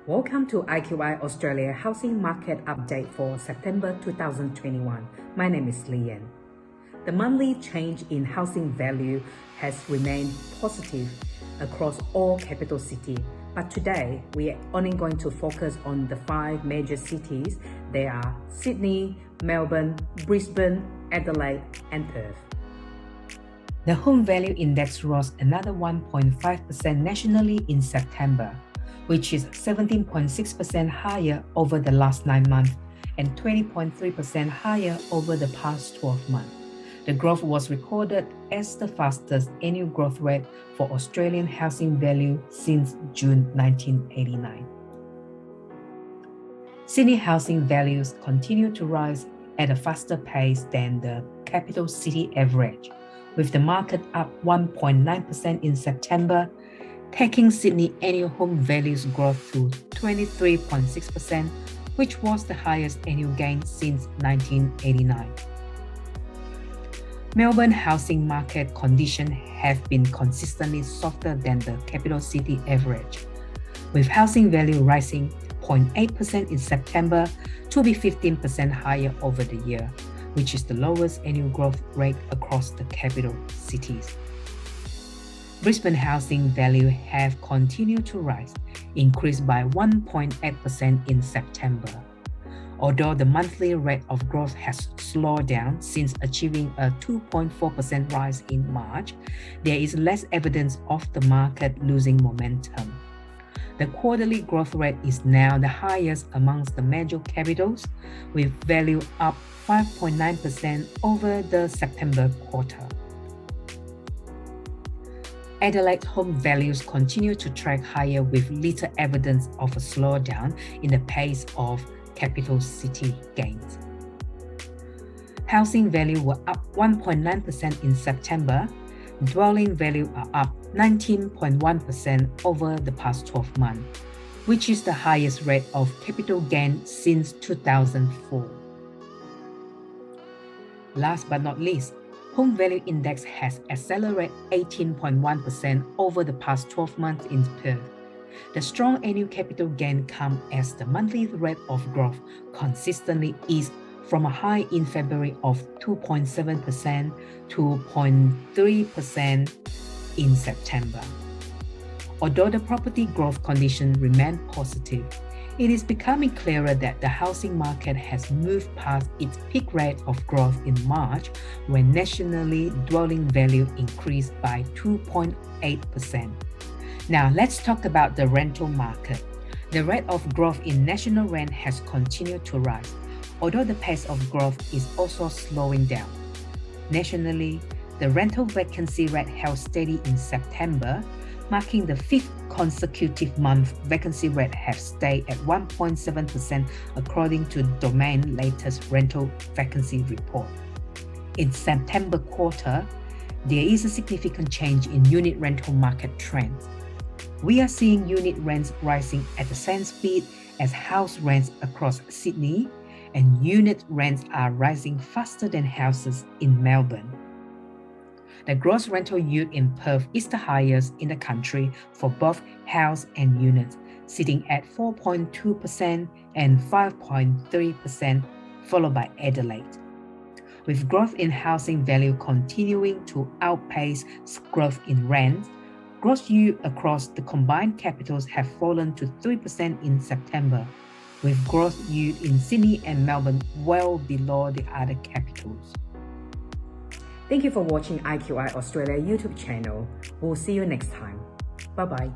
Welcome to IQI Australia Housing Market Update for September 2021. My name is Leanne. The monthly change in housing value has remained positive across all capital cities, but today we are only going to focus on the 5 major cities. They are Sydney, Melbourne, Brisbane, Adelaide and Perth. The home value index rose another 1.5% nationally in September, which is 17.6% higher over the last 9 months and 20.3% higher over the past 12 months. The growth was recorded as the fastest annual growth rate for Australian housing value since June 1989. Sydney housing values continue to rise at a faster pace than the capital city average, with the market up 1.9% in September, taking Sydney annual home values growth to 23.6%, which was the highest annual gain since 1989. Melbourne housing market conditions have been consistently softer than the capital city average, with housing value rising 0.8% in September to be 15% higher over the year, which is the lowest annual growth rate across the capital cities. Brisbane housing value have continued to rise, increased by 1.8% in September. Although the monthly rate of growth has slowed down since achieving a 2.4% rise in March, there is less evidence of the market losing momentum. The quarterly growth rate is now the highest amongst the major capitals, with value up 5.9% over the September quarter. Adelaide's home values continue to track higher with little evidence of a slowdown in the pace of capital city gains. Housing value were up 1.9% in September. Dwelling value are up 19.1% over the past 12 months, which is the highest rate of capital gain since 2004. Last but not least, home value index has accelerated 18.1% over the past 12 months in Perth. The strong annual capital gain comes as the monthly rate of growth consistently eased from a high in February of 2.7% to 0.3% in September. Although the property growth conditions remain positive, it is becoming clearer that the housing market has moved past its peak rate of growth in March, when nationally dwelling value increased by 2.8%. Now let's talk about the rental market. The rate of growth in national rent has continued to rise, although the pace of growth is also slowing down. Nationally, the rental vacancy rate held steady in September, marking the 5th consecutive month vacancy rate has stayed at 1.7% according to Domain's latest rental vacancy report. In September quarter, there is a significant change in unit rental market trends. We are seeing unit rents rising at the same speed as house rents across Sydney, and unit rents are rising faster than houses in Melbourne. The gross rental yield in Perth is the highest in the country for both house and units, sitting at 4.2% and 5.3%, followed by Adelaide. With growth in housing value continuing to outpace growth in rent, gross yield across the combined capitals have fallen to 3% in September, with gross yield in Sydney and Melbourne well below the other capitals. Thank you for watching IQI Australia YouTube channel. We'll see you next time. Bye-bye.